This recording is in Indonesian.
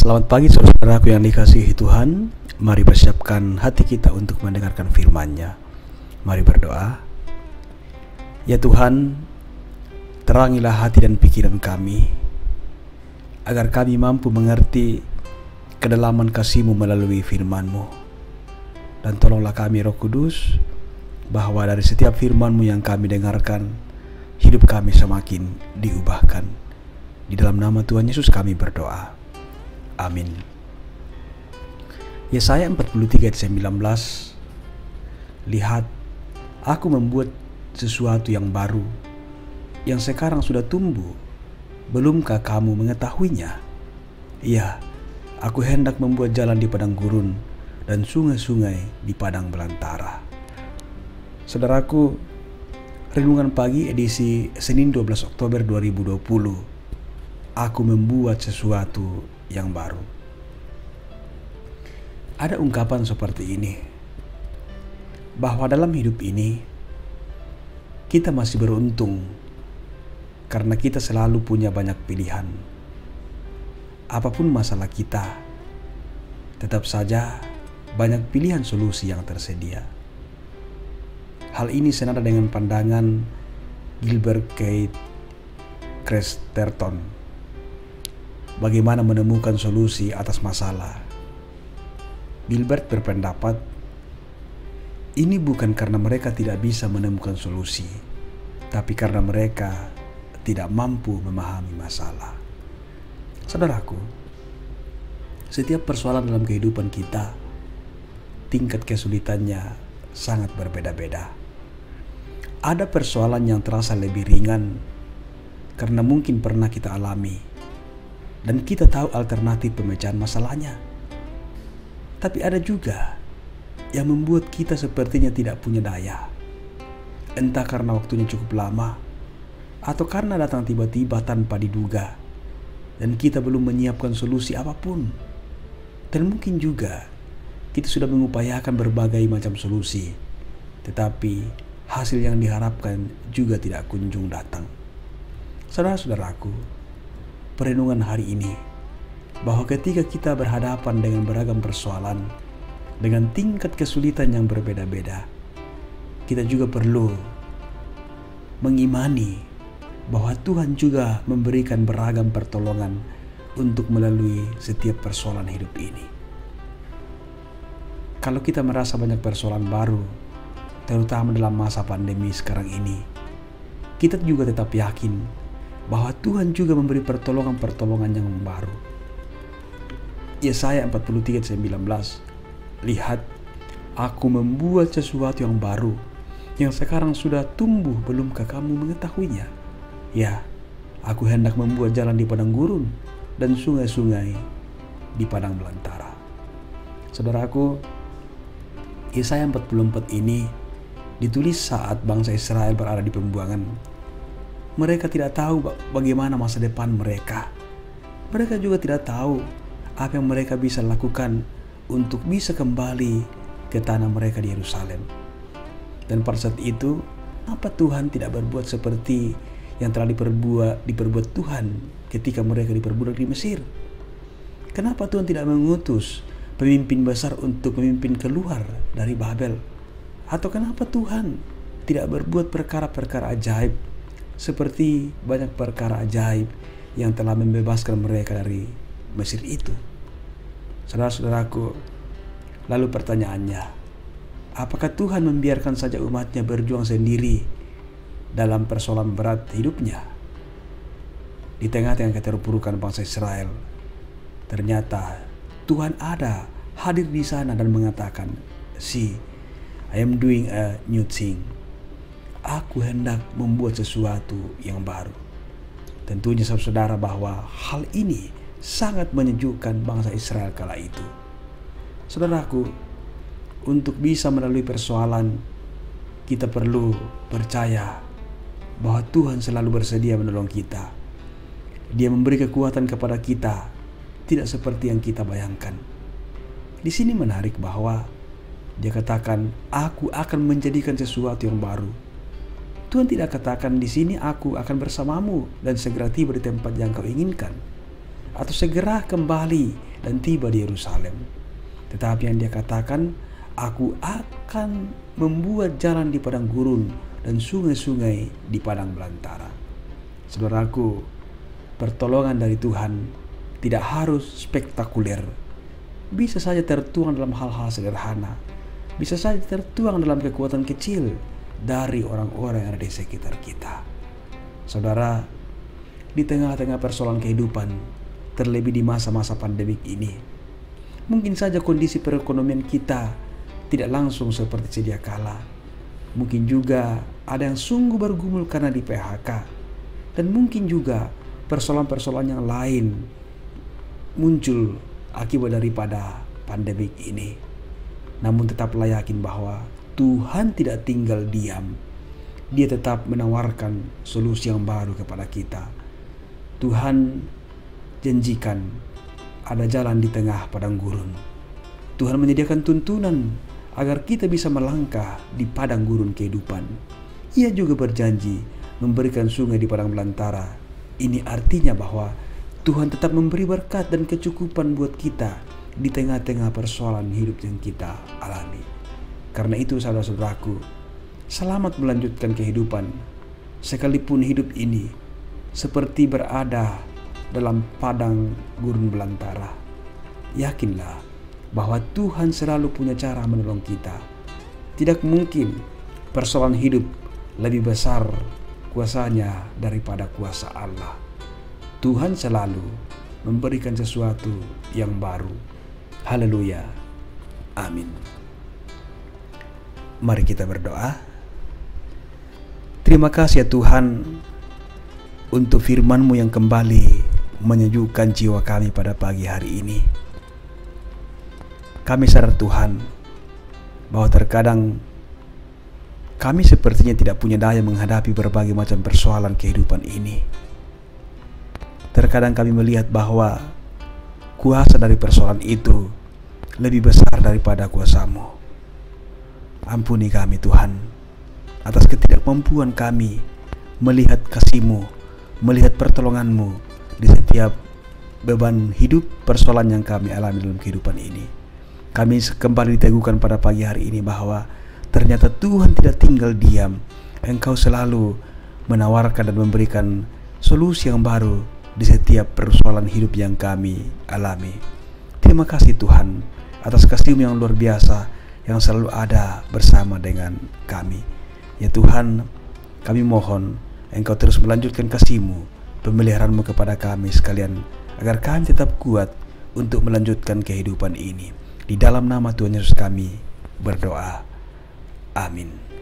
Selamat pagi saudaraku yang dikasihi Tuhan. Mari persiapkan hati kita untuk mendengarkan firman-Nya. Mari berdoa. Ya Tuhan, terangilah hati dan pikiran kami, agar kami mampu mengerti kedalaman kasih-Mu melalui firman-Mu. Dan tolonglah kami Roh Kudus, bahwa dari setiap firman-Mu yang kami dengarkan, hidup kami semakin diubahkan. Di dalam nama Tuhan Yesus kami berdoa. Amin. Yesaya 43 ayat 19. Lihat, aku membuat sesuatu yang baru, yang sekarang sudah tumbuh. Belumkah kamu mengetahuinya? Ya, aku hendak membuat jalan di padang gurun dan sungai-sungai di padang belantara. Saudaraku, renungan pagi edisi Senin 12 Oktober 2020. Aku membuat sesuatu yang baru. Ada ungkapan seperti ini, bahwa dalam hidup ini kita masih beruntung karena kita selalu punya banyak pilihan. Apapun masalah kita, tetap saja banyak pilihan solusi yang tersedia. Hal ini senada dengan pandangan Gilbert Keith Chesterton, bagaimana menemukan solusi atas masalah. Gilbert berpendapat, ini bukan karena mereka tidak bisa menemukan solusi, tapi karena mereka tidak mampu memahami masalah. Saudaraku, setiap persoalan dalam kehidupan kita, tingkat kesulitannya sangat berbeda-beda. Ada persoalan yang terasa lebih ringan karena mungkin pernah kita alami, dan kita tahu alternatif pemecahan masalahnya. Tapi ada juga yang membuat kita sepertinya tidak punya daya. Entah karena waktunya cukup lama, atau karena datang tiba-tiba tanpa diduga, dan kita belum menyiapkan solusi apapun. Dan mungkin juga kita sudah mengupayakan berbagai macam solusi, tetapi hasil yang diharapkan juga tidak kunjung datang. Saudara-saudaraku, perenungan hari ini, bahwa ketika kita berhadapan dengan beragam persoalan dengan tingkat kesulitan yang berbeda-beda, kita juga perlu mengimani bahwa Tuhan juga memberikan beragam pertolongan untuk melalui setiap persoalan hidup ini. Kalau kita merasa banyak persoalan baru, terutama dalam masa pandemi sekarang ini, kita juga tetap yakin bahwa Tuhan juga memberi pertolongan-pertolongan yang baru. Yesaya 43:19. Lihat, aku membuat sesuatu yang baru, yang sekarang sudah tumbuh, belumkah kamu mengetahuinya? Ya, aku hendak membuat jalan di padang gurun dan sungai-sungai di padang belantara. Saudaraku, Yesaya 44 ini ditulis saat bangsa Israel berada di pembuangan. Mereka tidak tahu bagaimana masa depan mereka. Mereka juga tidak tahu apa yang mereka bisa lakukan untuk bisa kembali ke tanah mereka di Yerusalem. Dan pada saat itu, apa Tuhan tidak berbuat seperti yang telah diperbuat Tuhan ketika mereka diperbudak di Mesir? Kenapa Tuhan tidak mengutus pemimpin besar untuk memimpin keluar dari Babel? Atau kenapa Tuhan tidak berbuat perkara-perkara ajaib seperti banyak perkara ajaib yang telah membebaskan mereka dari Mesir itu? Saudara-saudaraku, lalu pertanyaannya, apakah Tuhan membiarkan saja umatnya berjuang sendiri dalam persoalan berat hidupnya? Di tengah-tengah keterpurukan bangsa Israel, ternyata Tuhan ada, hadir di sana dan mengatakan, "See, I am doing a new thing." Aku hendak membuat sesuatu yang baru. Tentunya saudara bahwa hal ini sangat menyejukkan bangsa Israel kala itu. Saudaraku, untuk bisa melalui persoalan, kita perlu percaya bahwa Tuhan selalu bersedia menolong kita. Dia memberi kekuatan kepada kita, tidak seperti yang kita bayangkan. Di sini menarik bahwa Dia katakan, aku akan menjadikan sesuatu yang baru. Tuhan tidak katakan di sini aku akan bersamamu dan segera tiba di tempat yang kau inginkan, atau segera kembali dan tiba di Yerusalem. Tetapi yang dia katakan, aku akan membuat jalan di padang gurun dan sungai-sungai di padang belantara. Saudaraku, pertolongan dari Tuhan tidak harus spektakuler. Bisa saja tertuang dalam hal-hal sederhana. Bisa saja tertuang dalam kekuatan kecil dari orang-orang yang ada di sekitar kita. Saudara, di tengah-tengah persoalan kehidupan, terlebih di masa-masa pandemik ini, mungkin saja kondisi perekonomian kita tidak langsung seperti sedia kala. Mungkin juga ada yang sungguh bergumul karena di PHK. Dan mungkin juga persoalan-persoalan yang lain muncul akibat daripada pandemik ini. Namun tetaplah yakin bahwa Tuhan tidak tinggal diam. Dia tetap menawarkan solusi yang baru kepada kita. Tuhan janjikan ada jalan di tengah padang gurun. Tuhan menyediakan tuntunan agar kita bisa melangkah di padang gurun kehidupan. Ia juga berjanji memberikan sungai di padang belantara. Ini artinya bahwa Tuhan tetap memberi berkat dan kecukupan buat kita di tengah-tengah persoalan hidup yang kita alami. Karena itu saudara-saudaraku, selamat melanjutkan kehidupan, sekalipun hidup ini seperti berada dalam padang gurun belantara. Yakinlah bahwa Tuhan selalu punya cara menolong kita. Tidak mungkin persoalan hidup lebih besar kuasanya daripada kuasa Allah. Tuhan selalu memberikan sesuatu yang baru. Haleluya. Amin. Mari kita berdoa. Terima kasih ya Tuhan untuk firman-Mu yang kembali menyejukkan jiwa kami pada pagi hari ini. Kami sadar Tuhan bahwa terkadang kami sepertinya tidak punya daya menghadapi berbagai macam persoalan kehidupan ini. Terkadang kami melihat bahwa kuasa dari persoalan itu lebih besar daripada kuasa-Mu. Ampuni kami Tuhan atas ketidakmampuan kami melihat kasih-Mu, melihat pertolongan-Mu di setiap beban hidup persoalan yang kami alami dalam kehidupan ini. Kami kembali diteguhkan pada pagi hari ini bahwa ternyata Tuhan tidak tinggal diam. Engkau selalu menawarkan dan memberikan solusi yang baru di setiap persoalan hidup yang kami alami. Terima kasih Tuhan atas kasih-Mu yang luar biasa yang selalu ada bersama dengan kami. Ya Tuhan, kami mohon Engkau terus melanjutkan kasih-Mu, pemeliharaan-Mu kepada kami sekalian, agar kami tetap kuat untuk melanjutkan kehidupan ini. Di dalam nama Tuhan Yesus kami berdoa. Amin.